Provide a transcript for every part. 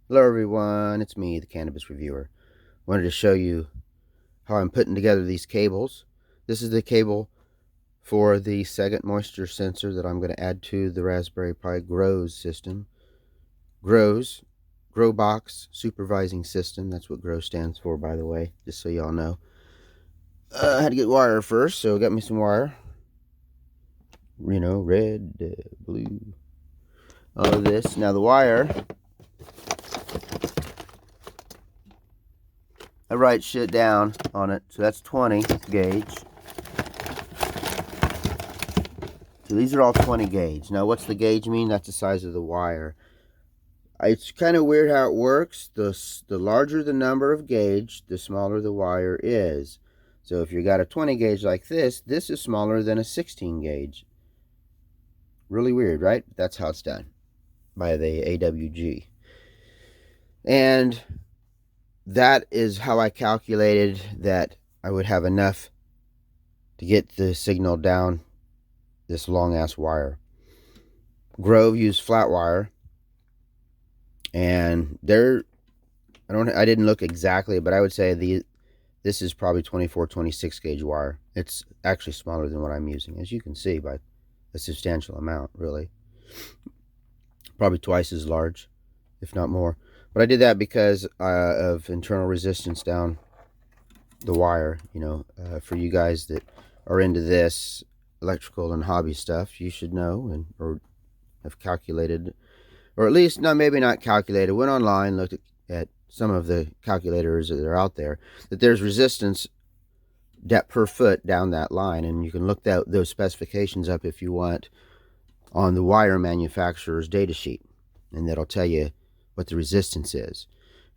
Hello everyone, it's me, the Cannabis Reviewer. Wanted to show you how I'm putting together these cables. This is the cable for the second moisture sensor that I'm going to add to the Raspberry Pi GROWS system. GROWbox Supervising System. That's what GROW stands for, by the way, just so y'all know. I had to get wire first, so got me some wire. You know, red, blue, all of this. Now the wire, I write shit down on it, so that's 20 gauge. So these are all 20 gauge. Now what's the gauge mean? That's the size of the wire. It's kind of weird how it works. The larger the number of gauge, the smaller the wire is. So if you got a 20 gauge like this is smaller than a 16 gauge. Really weird, right? That's how it's done by the AWG. And that is how I calculated that I would have enough to get the signal down this long ass wire. Grove used flat wire, and I didn't look exactly, but I would say this is probably 24, 26 gauge wire. It's actually smaller than what I'm using, as you can see, by a substantial amount, really. Probably twice as large, if not more. But I did that because of internal resistance down the wire. You know, for you guys that are into this electrical and hobby stuff, you should know or have calculated, or at least maybe not calculated, went online, looked at some of the calculators that are out there, that there's resistance depth per foot down that line, and you can look those specifications up if you want on the wire manufacturer's data sheet, and that'll tell you what the resistance is.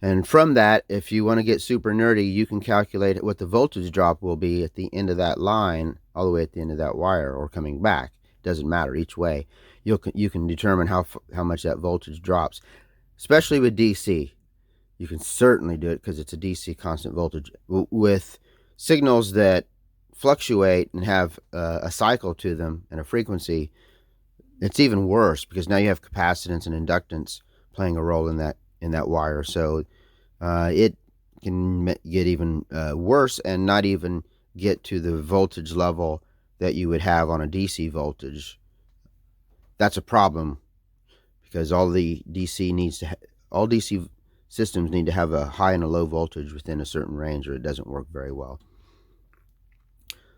And from that, if you want to get super nerdy, you can calculate what the voltage drop will be at the end of that line, all the way at the end of that wire, or coming back. Doesn't matter each way. You can determine how much that voltage drops, especially with DC. You can certainly do it because it's a DC constant voltage. With signals that fluctuate and have a cycle to them and a frequency, it's even worse, because now you have capacitance and inductance playing a role in that wire. So it can get even worse and not even get to the voltage level that you would have on a DC voltage. That's a problem, because all DC systems need to have a high and a low voltage within a certain range, or it doesn't work very well.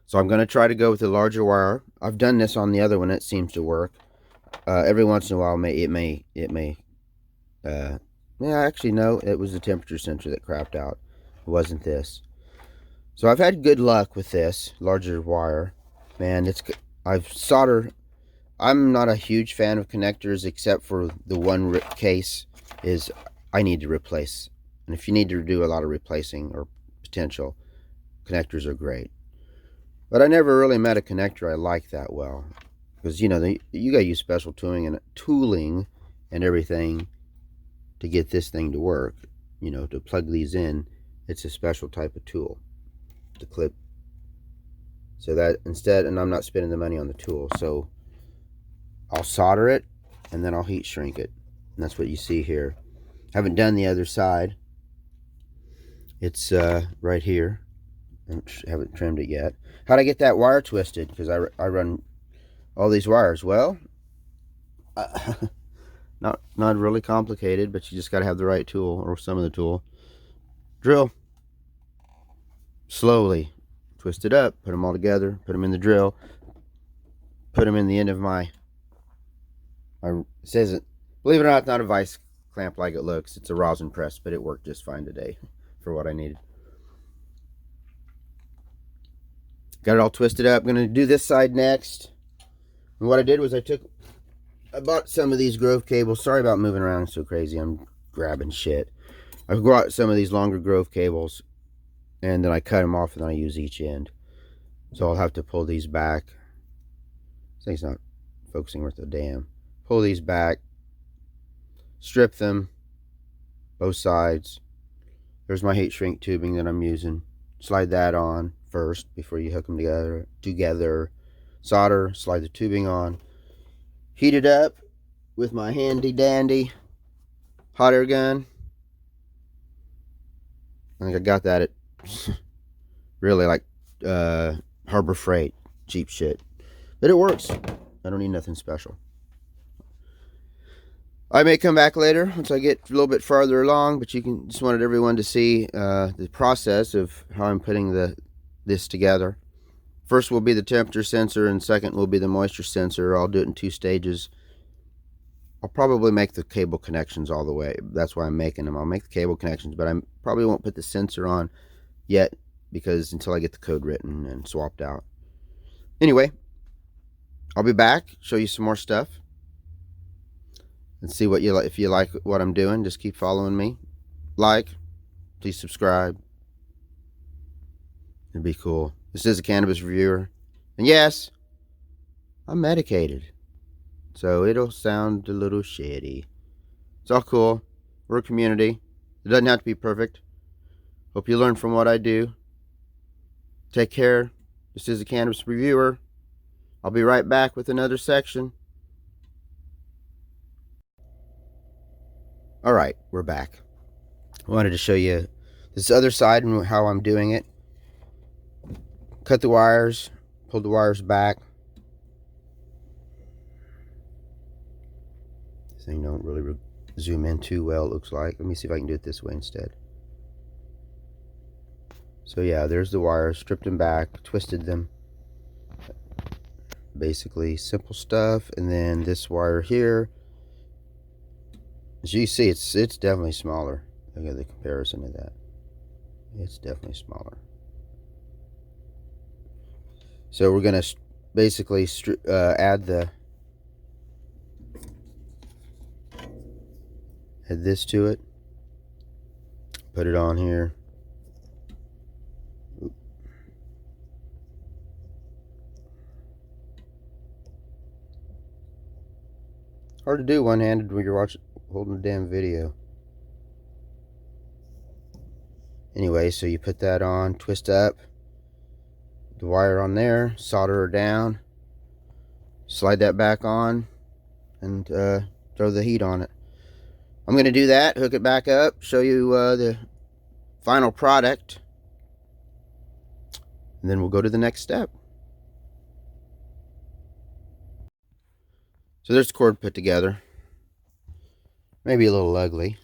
So I'm going to try to go with a larger wire. I've done this on the other one. It seems to work. Every once in a while, it may. Yeah, actually, no. It was the temperature sensor that crapped out. It wasn't this. So I've had good luck with this larger wire. Man, I've soldered. I'm not a huge fan of connectors, except for the one case is I need to replace. And if you need to do a lot of replacing or potential, connectors are great. But I never really met a connector I like that well, because you know you gotta use special tooling and everything to get this thing to work. You know, to plug these in, it's a special type of tool to clip. So that instead, and I'm not spending the money on the tool, so I'll solder it and then I'll heat shrink it. And that's what you see here. Haven't done the other side. It's right here. I haven't trimmed it yet. How'd I get that wire twisted? Because I run all these wires. Well, not really complicated, but you just got to have the right tool, or some of the tool. Drill. Slowly twist it up, put them all together, put them in the drill, put them in the end of it says it, believe it or not, it's not a vice clamp like it looks. It's a rosin press, but it worked just fine today for what I needed. Got it all twisted up. I'm going to do this side next. And what I did was I bought some of these Grove cables. Sorry about moving around so crazy. I'm grabbing shit. I brought some of these longer Grove cables, and then I cut them off, and then I use each end. So I'll have to pull these back. This thing's not focusing worth a damn. Pull these back, strip them, both sides. There's my heat shrink tubing that I'm using. Slide that on first before you hook them together. Solder, slide the tubing on. Heat it up with my handy dandy hot air gun. I think I got that at really like Harbor Freight, cheap shit. But it works. I don't need nothing special. I may come back later once I get a little bit farther along, but just wanted everyone to see the process of how I'm putting this together. First will be the temperature sensor, and second will be the moisture sensor. I'll do it in 2 stages. I'll probably make the cable connections all the way. That's why I'm making them. I'll make the cable connections, but I probably won't put the sensor on yet because until I get the code written and swapped out. Anyway, I'll be back, show you some more stuff, and see what you like. If you like what I'm doing, just keep following me. Please subscribe. It'd be cool. This is a cannabis reviewer. And yes, I'm medicated. So it'll sound a little shitty. It's all cool. We're a community. It doesn't have to be perfect. Hope you learn from what I do. Take care. This is a cannabis reviewer. I'll be right back with another section. Alright, we're back. I wanted to show you this other side and how I'm doing it. Cut the wires, pull the wires back. This thing don't really zoom in too well, it looks like. Let me see if I can do it this way instead. So yeah, there's the wires, stripped them back, twisted them. Basically simple stuff. And then this wire here, as you see, it's definitely smaller. Look at the comparison of that. It's definitely smaller. So we're going to basically add this to it. Put it on here. Hard to do one-handed when you're holding a damn video. Anyway, so you put that on, twist up the wire on there, solder her down, slide that back on, and throw the heat on it. I'm going to do that, hook it back up, show you the final product, and then we'll go to the next step. So there's the cord put together. Maybe a little ugly,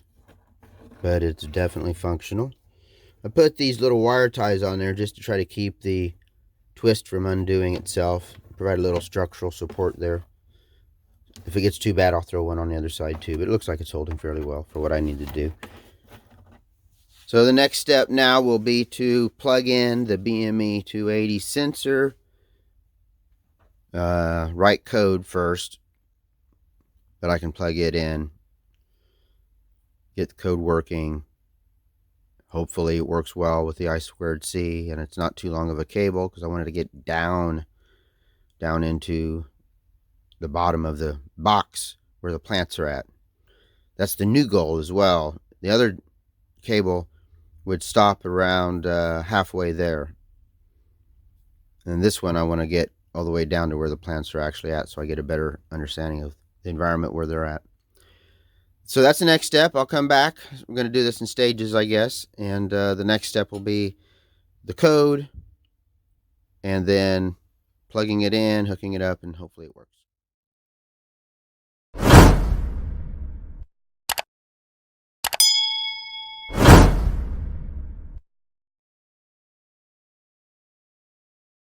but it's definitely functional. I put these little wire ties on there just to try to keep the twist from undoing itself. Provide a little structural support there. If it gets too bad, I'll throw one on the other side too, but it looks like it's holding fairly well for what I need to do. So the next step now will be to plug in the BME280 sensor. Write code first, but I can plug it in, get the code working. Hopefully it works well with the I2C and it's not too long of a cable, because I wanted to get down into the bottom of the box where the plants are at. That's the new goal as well. The other cable would stop around halfway there, and this one I want to get all the way down to where the plants are actually at, so I get a better understanding of the environment where they're at. So that's the next step. I'll come back. We're going to do this in stages, I guess. And the next step will be the code, and then plugging it in, hooking it up, and hopefully it works.